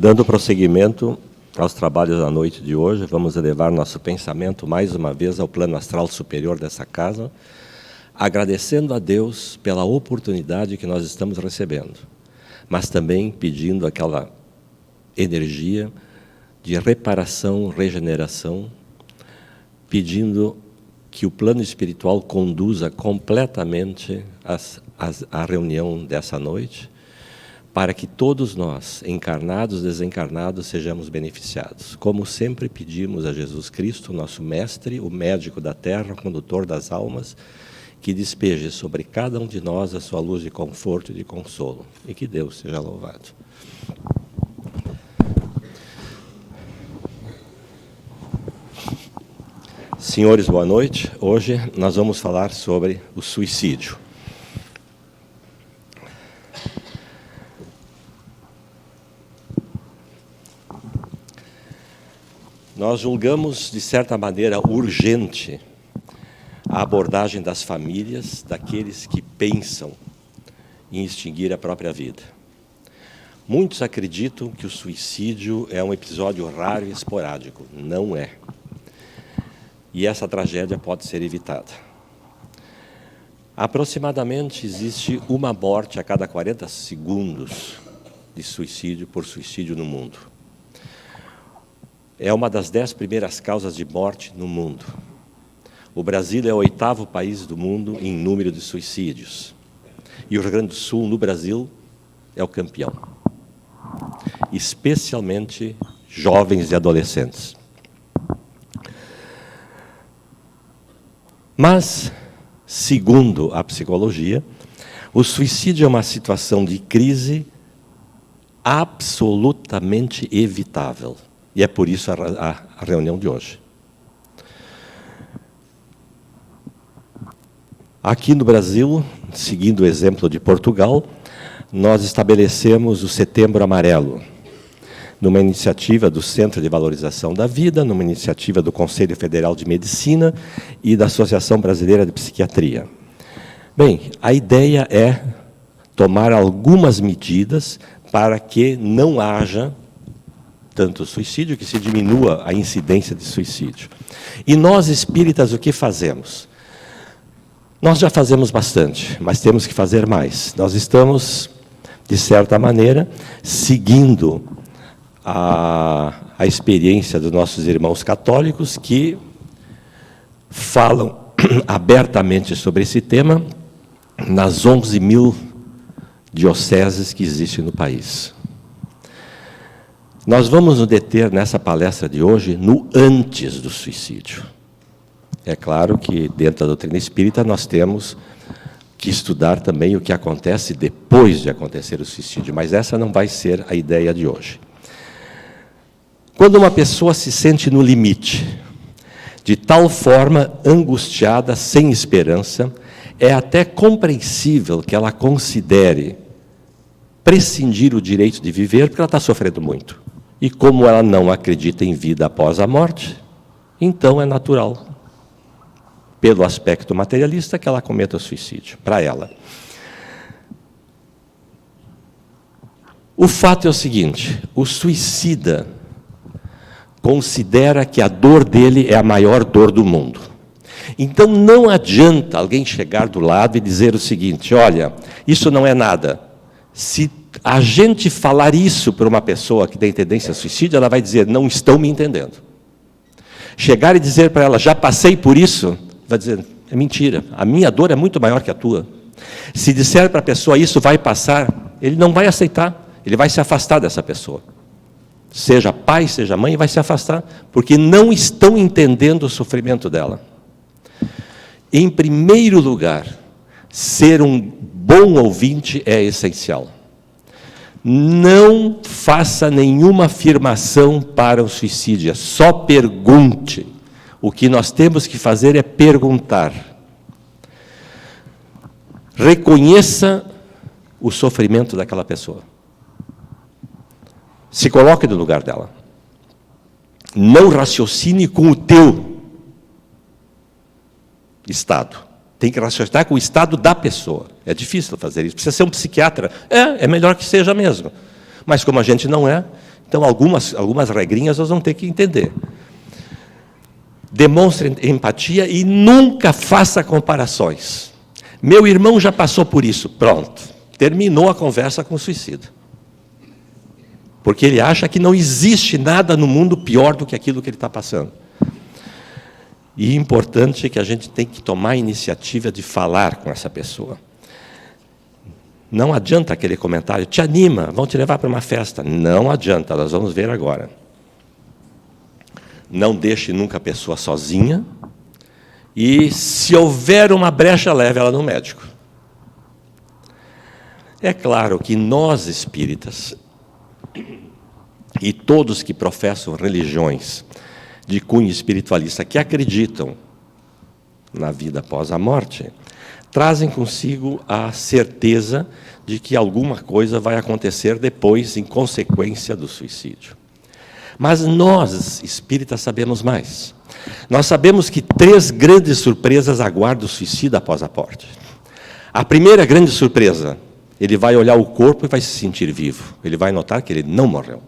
Dando prosseguimento aos trabalhos da noite de hoje, vamos elevar nosso pensamento mais uma vez ao plano astral superior dessa casa, agradecendo a Deus pela oportunidade que nós estamos recebendo, mas também pedindo aquela energia de reparação, regeneração, pedindo que o plano espiritual conduza completamente a reunião dessa noite, para que todos nós, encarnados, desencarnados, sejamos beneficiados. Como sempre pedimos a Jesus Cristo, nosso Mestre, o médico da terra, o condutor das almas, que despeje sobre cada um de nós a sua luz de conforto e de consolo. E que Deus seja louvado. Senhores, boa noite. Hoje nós vamos falar sobre o suicídio. Nós julgamos, de certa maneira, urgente a abordagem das famílias, daqueles que pensam em extinguir a própria vida. Muitos acreditam que o suicídio é um episódio raro e esporádico. Não é. E essa tragédia pode ser evitada. Aproximadamente existe uma morte a cada 40 segundos de suicídio por suicídio no mundo. É uma das 10 primeiras causas de morte no mundo. O Brasil é o 8º país do mundo em número de suicídios. E o Rio Grande do Sul, no Brasil, é o campeão. Especialmente jovens e adolescentes. Mas, segundo a psicologia, o suicídio é uma situação de crise absolutamente evitável. E é por isso a reunião de hoje. Aqui no Brasil, seguindo o exemplo de Portugal, nós estabelecemos o Setembro Amarelo, numa iniciativa do Centro de Valorização da Vida, numa iniciativa do Conselho Federal de Medicina e da Associação Brasileira de Psiquiatria. Bem, a ideia é tomar algumas medidas para que não haja tanto suicídio, que se diminua a incidência de suicídio. E nós, espíritas, o que fazemos? Nós já fazemos bastante, mas temos que fazer mais. Nós estamos, de certa maneira, seguindo a experiência dos nossos irmãos católicos que falam abertamente sobre esse tema nas 11.000 dioceses que existem no país. Nós vamos nos deter nessa palestra de hoje no antes do suicídio. É claro que dentro da doutrina espírita nós temos que estudar também o que acontece depois de acontecer o suicídio, mas essa não vai ser a ideia de hoje. Quando uma pessoa se sente no limite, de tal forma angustiada, sem esperança, é até compreensível que ela considere prescindir o direito de viver, porque ela está sofrendo muito. E como ela não acredita em vida após a morte, então é natural, pelo aspecto materialista, que ela cometa o suicídio, para ela. O fato é o seguinte, o suicida considera que a dor dele é a maior dor do mundo. Então não adianta alguém chegar do lado e dizer o seguinte, olha, isso não é nada. Se a gente falar isso para uma pessoa que tem tendência a suicídio, ela vai dizer, não estão me entendendo. Chegar e dizer para ela, já passei por isso, vai dizer, é mentira, a minha dor é muito maior que a tua. Se disser para a pessoa, isso vai passar, ele não vai aceitar, ele vai se afastar dessa pessoa. Seja pai, seja mãe, vai se afastar, porque não estão entendendo o sofrimento dela. Em primeiro lugar, ser um bom ouvinte é essencial. Não faça nenhuma afirmação para o suicídio, só pergunte. O que nós temos que fazer é perguntar. Reconheça o sofrimento daquela pessoa. Se coloque no lugar dela. Não raciocine com o teu estado. Tem que raciocinar com o estado da pessoa. É difícil fazer isso. Precisa ser um psiquiatra. É melhor que seja mesmo. Mas como a gente não é, Então, algumas regrinhas nós vamos ter que entender. Demonstre empatia e nunca faça comparações. Meu irmão já passou por isso. Pronto. Terminou a conversa com o suicida. Porque ele acha que não existe nada no mundo pior do que aquilo que ele está passando. E é importante que a gente tem que tomar a iniciativa de falar com essa pessoa. Não adianta aquele comentário, te anima, vão te levar para uma festa. Não adianta, nós vamos ver agora. Não deixe nunca a pessoa sozinha. E, se houver uma brecha, leve ela no médico. É claro que nós, espíritas, e todos que professam religiões de cunho espiritualista, que acreditam na vida após a morte, trazem consigo a certeza de que alguma coisa vai acontecer depois, em consequência do suicídio. Mas nós, espíritas, sabemos mais. Nós sabemos que 3 grandes surpresas aguardam o suicida após a morte. A primeira grande surpresa, ele vai olhar o corpo e vai se sentir vivo. Ele vai notar que ele não morreu.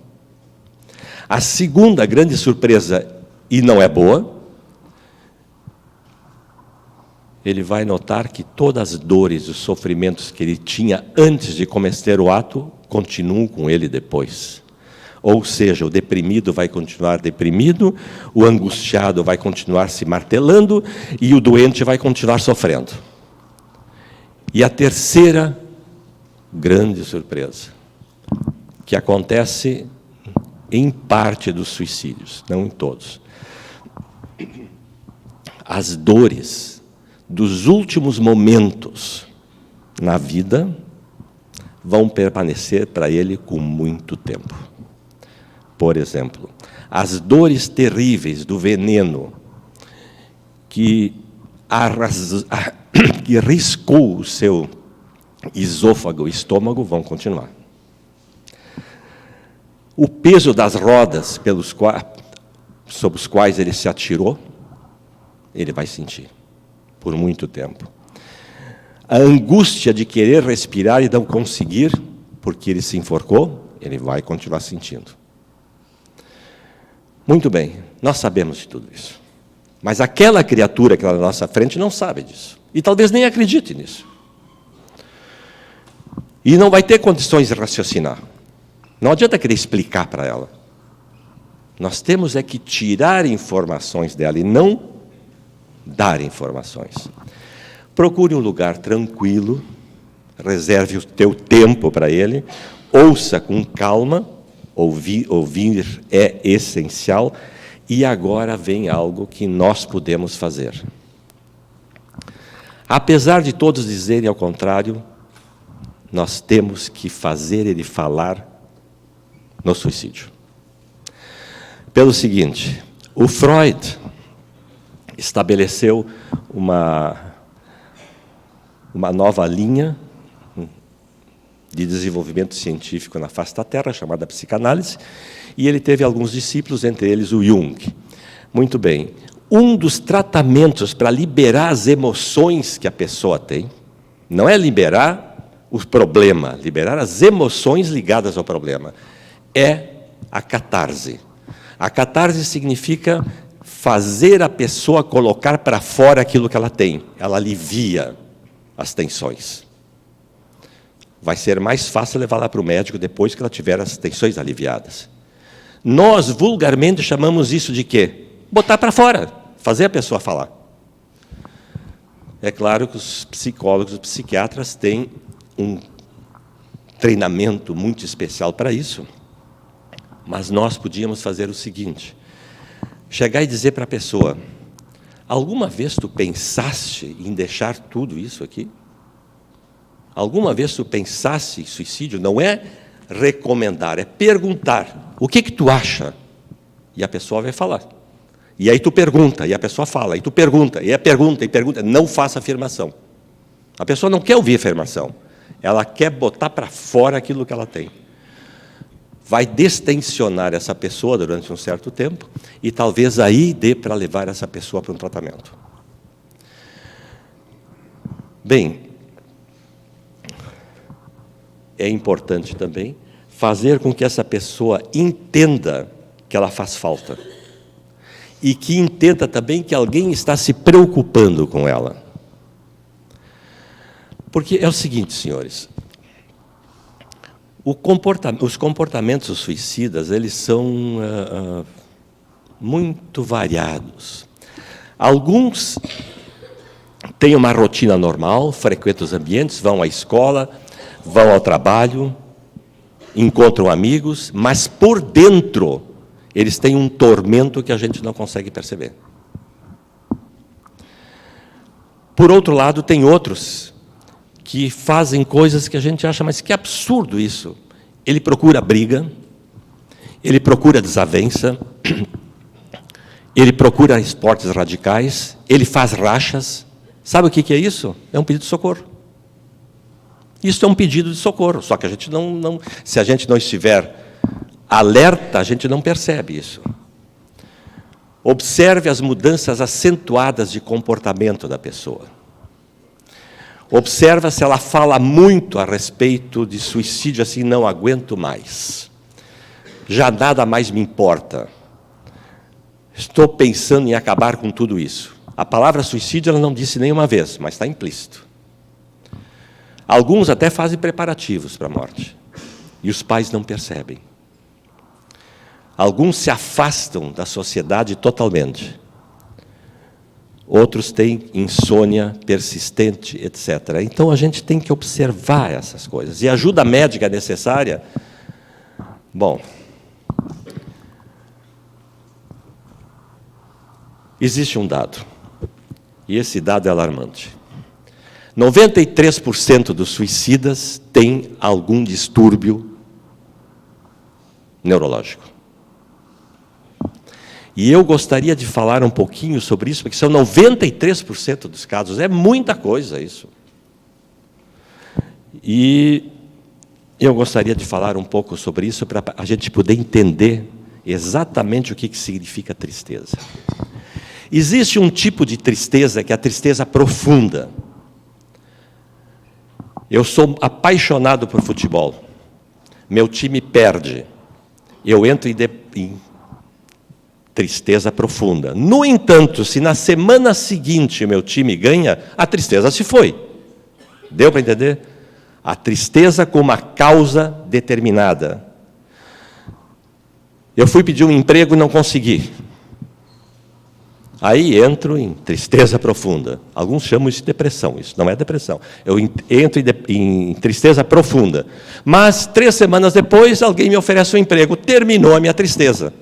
A segunda grande surpresa, e não é boa, ele vai notar que todas as dores, os sofrimentos que ele tinha antes de cometer o ato, continuam com ele depois. Ou seja, o deprimido vai continuar deprimido, o angustiado vai continuar se martelando e o doente vai continuar sofrendo. E a terceira grande surpresa, que acontece em parte dos suicídios, não em todos. As dores dos últimos momentos na vida vão permanecer para ele com muito tempo. Por exemplo, as dores terríveis do veneno que riscou o seu esôfago e estômago vão continuar. O peso das rodas sobre os quais ele se atirou, ele vai sentir por muito tempo. A angústia de querer respirar e não conseguir, porque ele se enforcou, ele vai continuar sentindo. Muito bem, nós sabemos de tudo isso. Mas aquela criatura que está na nossa frente não sabe disso. E talvez nem acredite nisso. E não vai ter condições de raciocinar. Não adianta querer explicar para ela. Nós temos é que tirar informações dela e não dar informações. Procure um lugar tranquilo, reserve o teu tempo para ele, ouça com calma, ouvir é essencial, e agora vem algo que nós podemos fazer. Apesar de todos dizerem ao contrário, nós temos que fazer ele falar no suicídio. Pelo seguinte, o Freud estabeleceu uma nova linha de desenvolvimento científico na face da Terra, chamada psicanálise, e ele teve alguns discípulos, entre eles o Jung. Muito bem. Um dos tratamentos para liberar as emoções que a pessoa tem, não é liberar o problema, liberar as emoções ligadas ao problema, é a catarse. A catarse significa fazer a pessoa colocar para fora aquilo que ela tem. Ela alivia as tensões. Vai ser mais fácil levá-la para o médico depois que ela tiver as tensões aliviadas. Nós, vulgarmente, chamamos isso de quê? Botar para fora, fazer a pessoa falar. É claro que os psicólogos, os psiquiatras têm um treinamento muito especial para isso, mas nós podíamos fazer o seguinte: chegar e dizer para a pessoa, alguma vez tu pensaste em deixar tudo isso aqui? Alguma vez tu pensaste em suicídio? Não é recomendar, é perguntar. O que tu acha? E a pessoa vai falar. E aí tu pergunta, e a pessoa fala. E tu pergunta, e pergunta, e pergunta. Não faça afirmação. A pessoa não quer ouvir afirmação. Ela quer botar para fora aquilo que ela tem. Vai destensionar essa pessoa durante um certo tempo, e talvez aí dê para levar essa pessoa para um tratamento. Bem, é importante também fazer com que essa pessoa entenda que ela faz falta. E que entenda também que alguém está se preocupando com ela. Porque é o seguinte, senhores, os comportamentos suicidas, eles são muito variados. Alguns têm uma rotina normal, frequentam os ambientes, vão à escola, vão ao trabalho, encontram amigos, mas por dentro eles têm um tormento que a gente não consegue perceber. Por outro lado, tem outros que fazem coisas que a gente acha, mas que absurdo isso. Ele procura briga, ele procura desavença, ele procura esportes radicais, ele faz rachas. Sabe o que é isso? É um pedido de socorro. Isso é um pedido de socorro, só que a gente não se a gente não estiver alerta, a gente não percebe isso. Observe as mudanças acentuadas de comportamento da pessoa. Observa se ela fala muito a respeito de suicídio, assim, não aguento mais. Já nada mais me importa. Estou pensando em acabar com tudo isso. A palavra suicídio ela não disse nenhuma vez, mas está implícito. Alguns até fazem preparativos para a morte. E os pais não percebem. Alguns se afastam da sociedade totalmente. Outros têm insônia persistente, etc. Então, a gente tem que observar essas coisas. E a ajuda médica necessária? Bom, existe um dado. E esse dado é alarmante. 93% dos suicidas têm algum distúrbio neurológico. E eu gostaria de falar um pouquinho sobre isso, porque são 93% dos casos. É muita coisa isso. E eu gostaria de falar um pouco sobre isso, para a gente poder entender exatamente o que significa tristeza. Existe um tipo de tristeza, que é a tristeza profunda. Eu sou apaixonado por futebol. Meu time perde. Eu entro em tristeza profunda. No entanto, se na semana seguinte o meu time ganha, a tristeza se foi. Deu para entender? A tristeza com uma causa determinada. Eu fui pedir um emprego e não consegui. Aí entro em tristeza profunda. Alguns chamam isso de depressão. Isso não é depressão. Eu entro em tristeza profunda. Mas 3 semanas depois, alguém me oferece um emprego. Terminou a minha tristeza.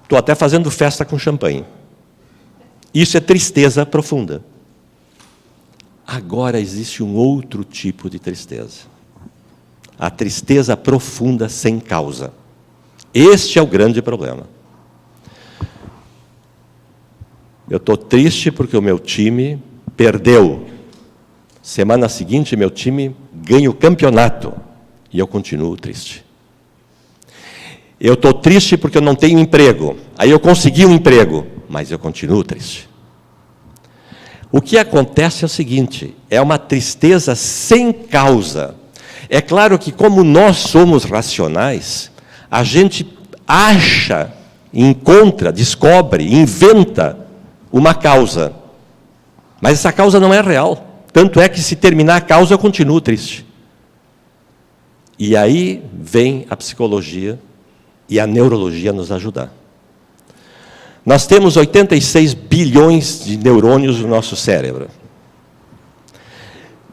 Estou até fazendo festa com champanhe. Isso é tristeza profunda. Agora existe um outro tipo de tristeza. A tristeza profunda sem causa. Este é o grande problema. Eu estou triste porque o meu time perdeu. Semana seguinte, meu time ganha o campeonato. E eu continuo triste. Eu estou triste porque eu não tenho emprego. Aí eu consegui um emprego, mas eu continuo triste. O que acontece é o seguinte, é uma tristeza sem causa. É claro que, como nós somos racionais, a gente acha, encontra, descobre, inventa uma causa. Mas essa causa não é real. Tanto é que, se terminar a causa, eu continuo triste. E aí vem a psicologia e a neurologia nos ajudar. Nós temos 86 bilhões de neurônios no nosso cérebro.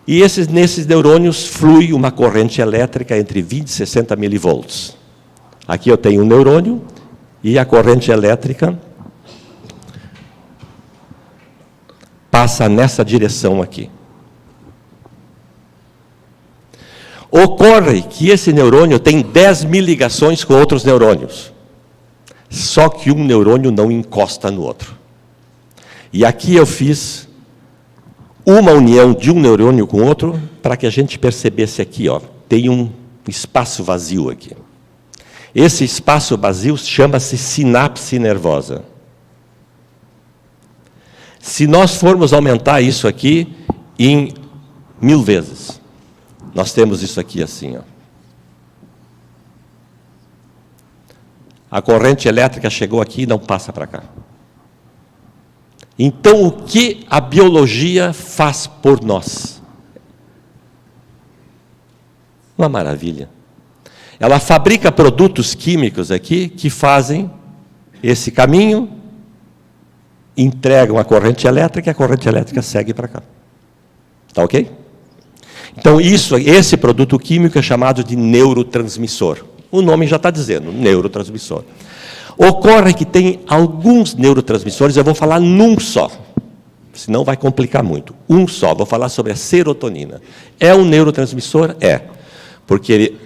E nesses neurônios flui uma corrente elétrica entre 20 e 60 milivolts. Aqui eu tenho um neurônio e a corrente elétrica passa nessa direção aqui. Ocorre que esse neurônio tem 10 mil ligações com outros neurônios. Só que um neurônio não encosta no outro. E aqui eu fiz uma união de um neurônio com outro para que a gente percebesse aqui, ó, tem um espaço vazio aqui. Esse espaço vazio chama-se sinapse nervosa. Se nós formos aumentar isso aqui em 1000 vezes, nós temos isso aqui assim, ó. A corrente elétrica chegou aqui e não passa para cá. Então, o que a biologia faz por nós? Uma maravilha. Ela fabrica produtos químicos aqui que fazem esse caminho, entregam a corrente elétrica e a corrente elétrica segue para cá. Está ok? Então, esse produto químico é chamado de neurotransmissor. O nome já está dizendo, neurotransmissor. Ocorre que tem alguns neurotransmissores, eu vou falar num só, senão vai complicar muito. Um só, vou falar sobre a serotonina. É um neurotransmissor? É. Porque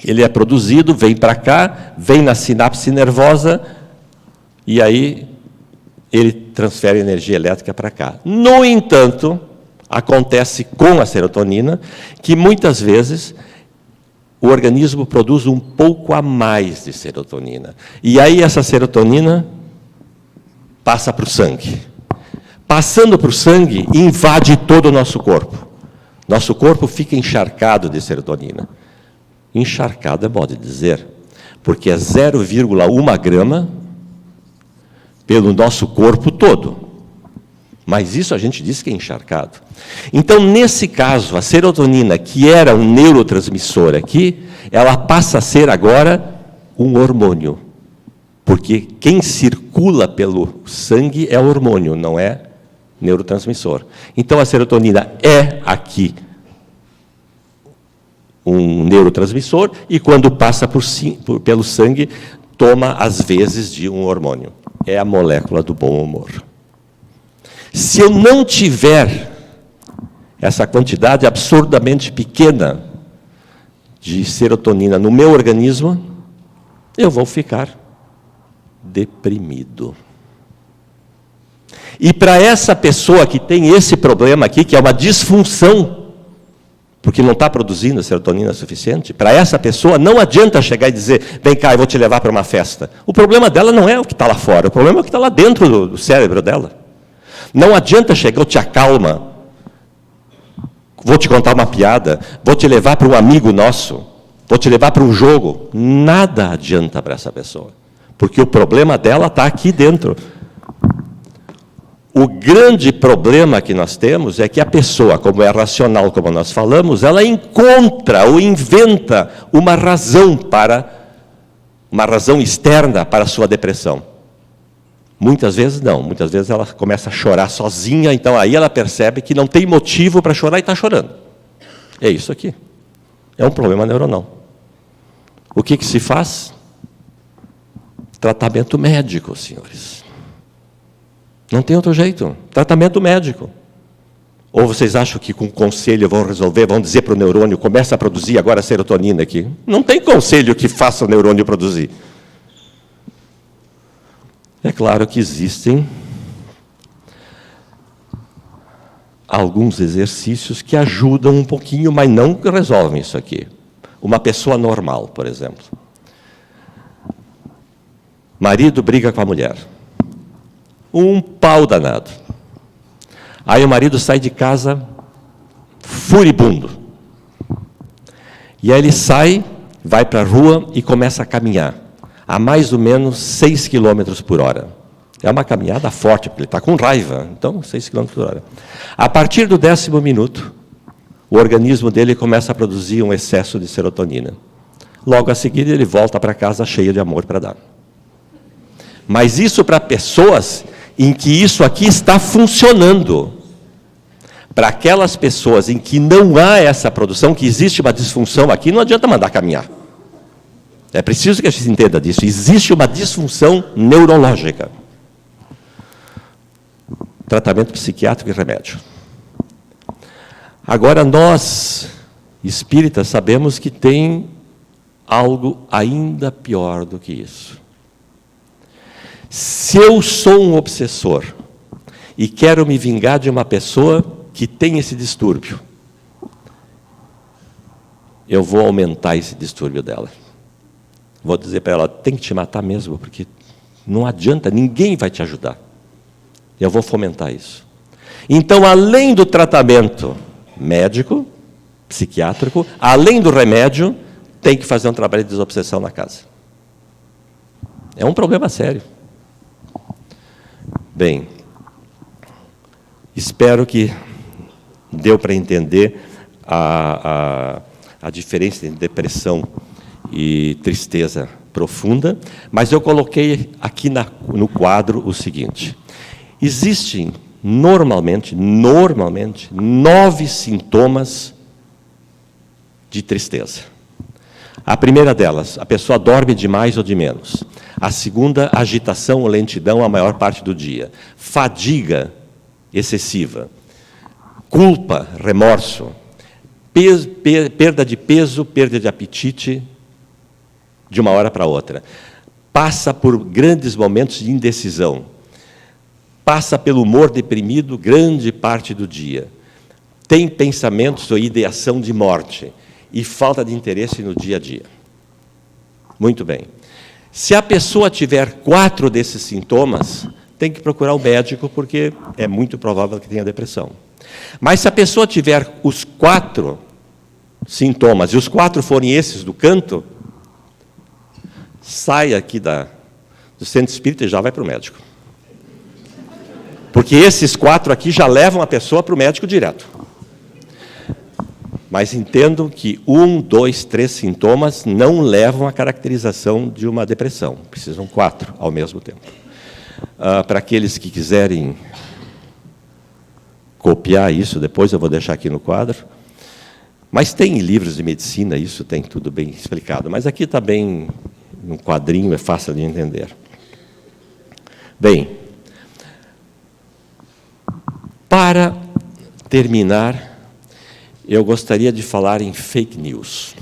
ele é produzido, vem para cá, vem na sinapse nervosa, e aí ele transfere energia elétrica para cá. No entanto, acontece com a serotonina, que muitas vezes o organismo produz um pouco a mais de serotonina. E aí essa serotonina passa para o sangue. Passando para o sangue, invade todo o nosso corpo. Nosso corpo fica encharcado de serotonina. Encharcado é modo de dizer, porque é 0,1 grama pelo nosso corpo todo. Mas isso a gente diz que é encharcado. Então, nesse caso, a serotonina, que era um neurotransmissor aqui, ela passa a ser agora um hormônio. Porque quem circula pelo sangue é hormônio, não é neurotransmissor. Então, a serotonina é aqui um neurotransmissor e, quando passa pelo sangue, toma as vezes de um hormônio. É a molécula do bom humor. Se eu não tiver essa quantidade absurdamente pequena de serotonina no meu organismo, eu vou ficar deprimido. E para essa pessoa que tem esse problema aqui, que é uma disfunção, porque não está produzindo serotonina suficiente, para essa pessoa não adianta chegar e dizer, vem cá, eu vou te levar para uma festa. O problema dela não é o que está lá fora, o problema é o que está lá dentro do cérebro dela. Não adianta chegar, eu te acalma, vou te contar uma piada, vou te levar para um amigo nosso, vou te levar para um jogo. Nada adianta para essa pessoa, porque o problema dela está aqui dentro. O grande problema que nós temos é que a pessoa, como é racional, como nós falamos, ela encontra ou inventa uma razão externa para a sua depressão. Muitas vezes não, muitas vezes ela começa a chorar sozinha, então aí ela percebe que não tem motivo para chorar e está chorando. É isso aqui. É um problema neuronal. O que se faz? Tratamento médico, senhores. Não tem outro jeito. Tratamento médico. Ou vocês acham que com conselho vão resolver, vão dizer para o neurônio, começa a produzir agora a serotonina aqui? Não tem conselho que faça o neurônio produzir. É claro que existem alguns exercícios que ajudam um pouquinho, mas não resolvem isso aqui. Uma pessoa normal, por exemplo. Marido briga com a mulher. Um pau danado. Aí o marido sai de casa furibundo. E aí ele sai, vai para a rua e começa a caminhar a mais ou menos 6 km por hora. É uma caminhada forte, porque ele está com raiva. Então, 6 km por hora. A partir do 10º minuto, o organismo dele começa a produzir um excesso de serotonina. Logo a seguir, ele volta para casa cheio de amor para dar. Mas isso para pessoas em que isso aqui está funcionando. Para aquelas pessoas em que não há essa produção, que existe uma disfunção aqui, não adianta mandar caminhar. É preciso que a gente entenda disso. Existe uma disfunção neurológica. Tratamento psiquiátrico e remédio. Agora, nós, espíritas, sabemos que tem algo ainda pior do que isso. Se eu sou um obsessor e quero me vingar de uma pessoa que tem esse distúrbio, eu vou aumentar esse distúrbio dela. Vou dizer para ela, tem que te matar mesmo, porque não adianta, ninguém vai te ajudar. Eu vou fomentar isso. Então, além do tratamento médico, psiquiátrico, além do remédio, tem que fazer um trabalho de desobsessão na casa. É um problema sério. Bem, espero que deu para entender a diferença entre depressão e tristeza profunda, mas eu coloquei aqui no quadro o seguinte: existem normalmente 9 sintomas de tristeza. A primeira delas, a pessoa dorme de mais ou de menos. A segunda, agitação ou lentidão a maior parte do dia. Fadiga excessiva. Culpa, remorso. Perda de peso, perda de apetite, de uma hora para outra. Passa por grandes momentos de indecisão. Passa pelo humor deprimido grande parte do dia. Tem pensamentos ou ideação de morte. E falta de interesse no dia a dia. Muito bem. Se a pessoa tiver 4 desses sintomas, tem que procurar o médico, porque é muito provável que tenha depressão. Mas se a pessoa tiver os 4 sintomas, e os 4 forem esses do canto, sai aqui do centro espírita e já vai para o médico. Porque esses 4 aqui já levam a pessoa para o médico direto. Mas entendam que 1, 2, 3 sintomas não levam à caracterização de uma depressão. Precisam 4 ao mesmo tempo. Para aqueles que quiserem copiar isso, depois eu vou deixar aqui no quadro. Mas tem em livros de medicina, isso tem tudo bem explicado. Mas aqui está bem, no quadrinho, é fácil de entender. Bem, para terminar, eu gostaria de falar em fake news.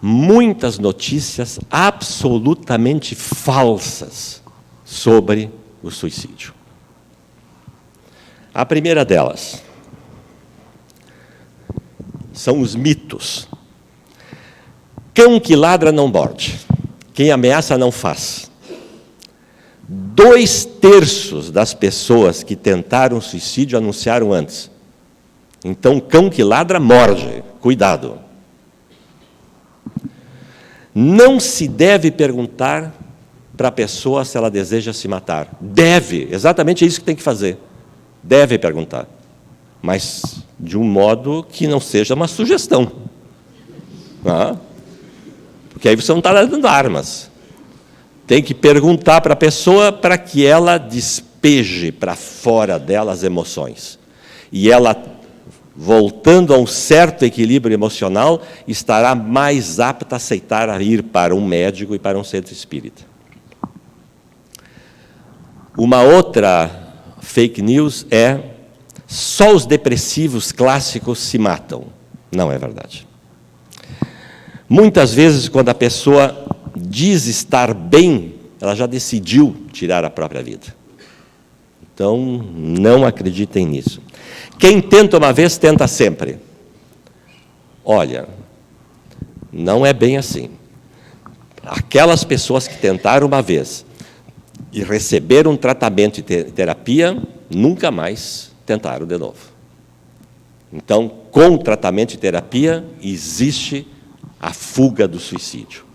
Muitas notícias absolutamente falsas sobre o suicídio. A primeira delas são os mitos. Cão que ladra não morde. Quem ameaça não faz. 2/3 das pessoas que tentaram suicídio anunciaram antes. Então, cão que ladra, morde. Cuidado. Não se deve perguntar para a pessoa se ela deseja se matar. Deve, exatamente isso que tem que fazer. Deve perguntar. Mas de um modo que não seja uma sugestão. Porque aí você não está dando armas. Tem que perguntar para a pessoa para que ela despeje para fora dela as emoções. E ela, voltando a um certo equilíbrio emocional, estará mais apta a aceitar a ir para um médico e para um centro espírita. Uma outra fake news é: só os depressivos clássicos se matam. Não é verdade. Muitas vezes, quando a pessoa diz estar bem, ela já decidiu tirar a própria vida. Então, não acreditem nisso. Quem tenta uma vez, tenta sempre. Olha, não é bem assim. Aquelas pessoas que tentaram uma vez e receberam um tratamento e terapia, nunca mais tentaram de novo. Então, com tratamento e terapia, existe a fuga do suicídio.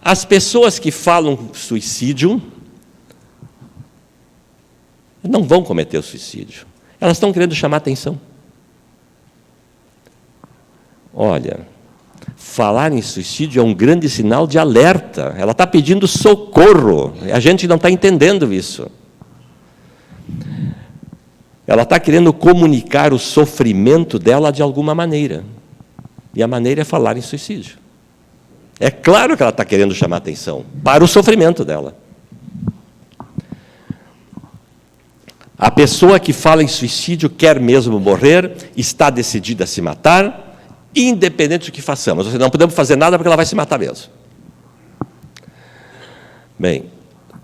As pessoas que falam suicídio não vão cometer o suicídio. Elas estão querendo chamar atenção. Olha, falar em suicídio é um grande sinal de alerta. Ela está pedindo socorro. A gente não está entendendo isso. Ela está querendo comunicar o sofrimento dela de alguma maneira. E a maneira é falar em suicídio. É claro que ela está querendo chamar atenção para o sofrimento dela. A pessoa que fala em suicídio quer mesmo morrer, está decidida a se matar, independente do que façamos. Não podemos fazer nada porque ela vai se matar mesmo. Bem,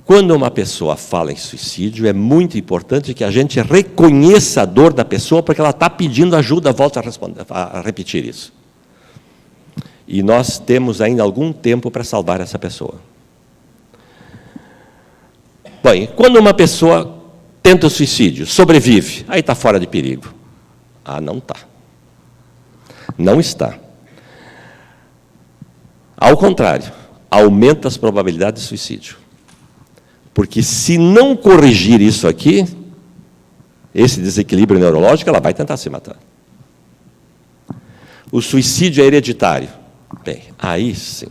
quando uma pessoa fala em suicídio, é muito importante que a gente reconheça a dor da pessoa, porque ela está pedindo ajuda, volta a repetir isso. E nós temos ainda algum tempo para salvar essa pessoa. Bem, quando uma pessoa tenta o suicídio, sobrevive, aí está fora de perigo. Não está. Não está. Ao contrário, aumenta as probabilidades de suicídio. Porque se não corrigir isso aqui, esse desequilíbrio neurológico, ela vai tentar se matar. O suicídio é hereditário. Bem, aí sim.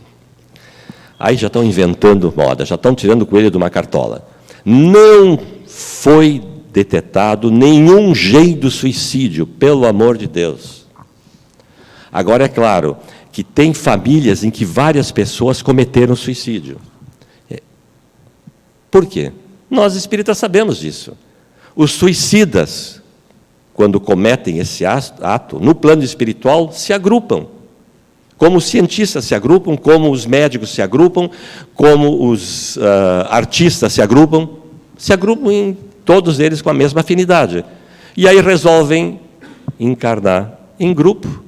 Aí já estão inventando moda, já estão tirando o coelho de uma cartola. Não foi detectado nenhum gene do suicídio, pelo amor de Deus. Agora, é claro que tem famílias em que várias pessoas cometeram suicídio. Por quê? Nós espíritas sabemos disso. Os suicidas, quando cometem esse ato, no plano espiritual, se agrupam. Como os cientistas se agrupam, como os médicos se agrupam, como os artistas se agrupam em todos eles com a mesma afinidade. E aí resolvem encarnar em grupo.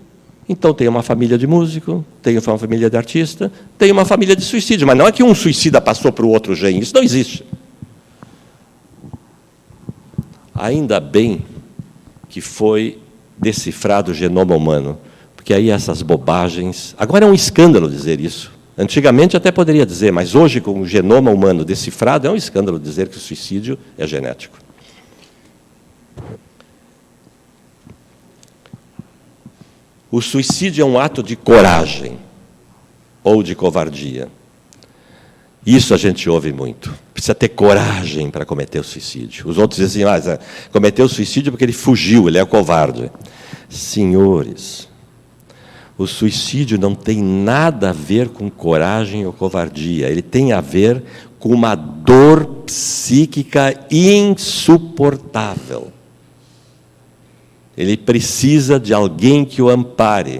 Então tem uma família de músico, tem uma família de artista, tem uma família de suicídio. Mas não é que um suicida passou para o outro gene, isso não existe. Ainda bem que foi decifrado o genoma humano, porque aí essas bobagens... Agora é um escândalo dizer isso. Antigamente até poderia dizer, mas hoje, com o genoma humano decifrado, é um escândalo dizer que o suicídio é genético. O suicídio é um ato de coragem ou de covardia. Isso a gente ouve muito. Precisa ter coragem para cometer o suicídio. Os outros dizem, cometeu o suicídio porque ele fugiu, ele é covarde. Senhores, o suicídio não tem nada a ver com coragem ou covardia. Ele tem a ver com uma dor psíquica insuportável. Ele precisa de alguém que o ampare.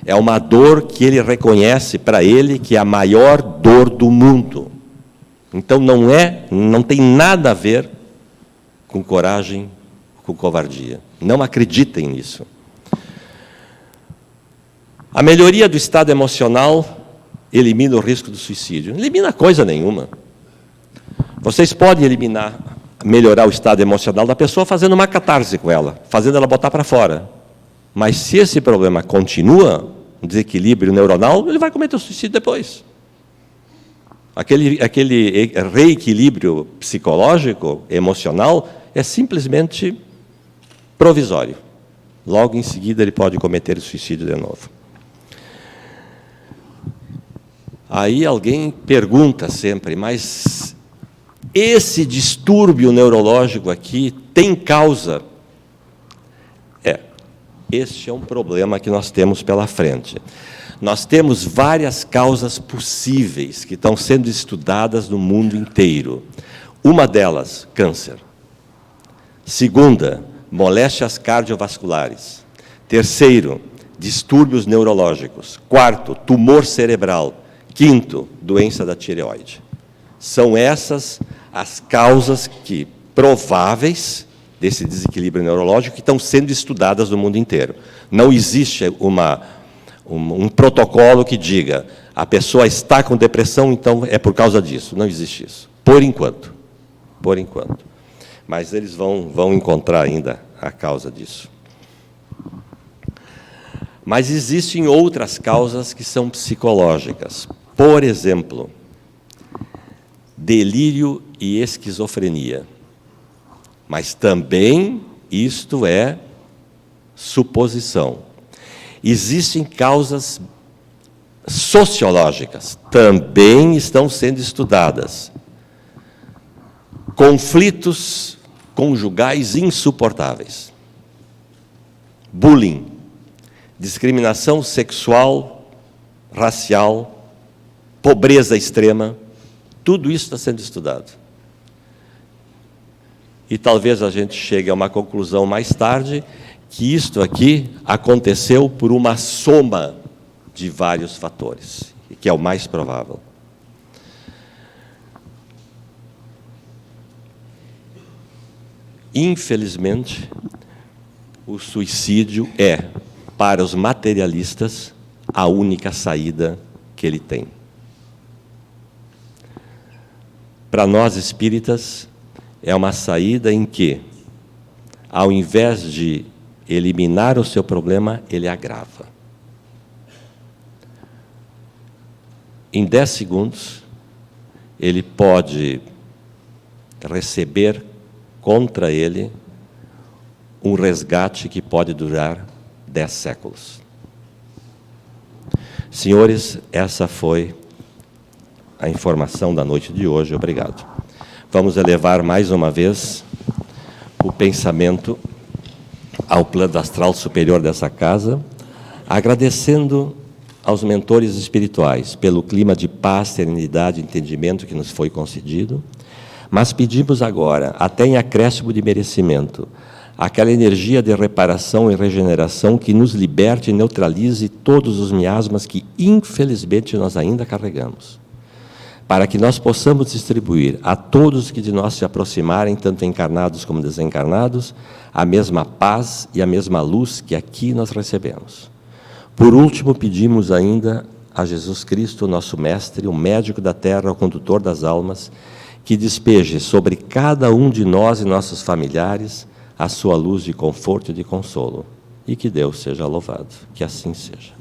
É uma dor que ele reconhece para ele que é a maior dor do mundo. Então não tem nada a ver com coragem, com covardia. Não acreditem nisso. A melhoria do estado emocional elimina o risco do suicídio. Não elimina coisa nenhuma. Vocês podem melhorar o estado emocional da pessoa fazendo uma catarse com ela, fazendo ela botar para fora. Mas se esse problema continua, um desequilíbrio neuronal, ele vai cometer o suicídio depois. Aquele reequilíbrio psicológico, emocional, é simplesmente provisório. Logo em seguida ele pode cometer o suicídio de novo. Aí alguém pergunta sempre, mas esse distúrbio neurológico aqui tem causa? Este é um problema que nós temos pela frente. Nós temos várias causas possíveis que estão sendo estudadas no mundo inteiro. Uma delas, câncer. Segunda, moléstias cardiovasculares. Terceiro, distúrbios neurológicos. Quarto, tumor cerebral. Quinto, doença da tireoide. São essas as causas prováveis desse desequilíbrio neurológico que estão sendo estudadas no mundo inteiro. Não existe um protocolo que diga a pessoa está com depressão, então é por causa disso. Não existe isso. Por enquanto. Por enquanto. Mas eles vão encontrar ainda a causa disso. Mas existem outras causas que são psicológicas. Por exemplo, delírio e esquizofrenia. Mas também isto é suposição. Existem causas sociológicas, também estão sendo estudadas. Conflitos conjugais insuportáveis. Bullying, discriminação sexual, racial, pobreza extrema, tudo isso está sendo estudado. E talvez a gente chegue a uma conclusão mais tarde que isto aqui aconteceu por uma soma de vários fatores, que é o mais provável. Infelizmente, o suicídio é, para os materialistas, a única saída que ele tem. Para nós espíritas, é uma saída em que, ao invés de eliminar o seu problema, ele agrava. em 10 segundos, ele pode receber contra ele um resgate que pode durar 10 séculos. Senhores, essa foi a informação da noite de hoje. Obrigado. Vamos elevar mais uma vez o pensamento ao plano astral superior dessa casa, agradecendo aos mentores espirituais pelo clima de paz, serenidade e entendimento que nos foi concedido, mas pedimos agora, até em acréscimo de merecimento, aquela energia de reparação e regeneração que nos liberte e neutralize todos os miasmas que, infelizmente, nós ainda carregamos, para que nós possamos distribuir a todos que de nós se aproximarem, tanto encarnados como desencarnados, a mesma paz e a mesma luz que aqui nós recebemos. Por último, pedimos ainda a Jesus Cristo, nosso Mestre, o médico da terra, o condutor das almas, que despeje sobre cada um de nós e nossos familiares a sua luz de conforto e de consolo. E que Deus seja louvado. Que assim seja.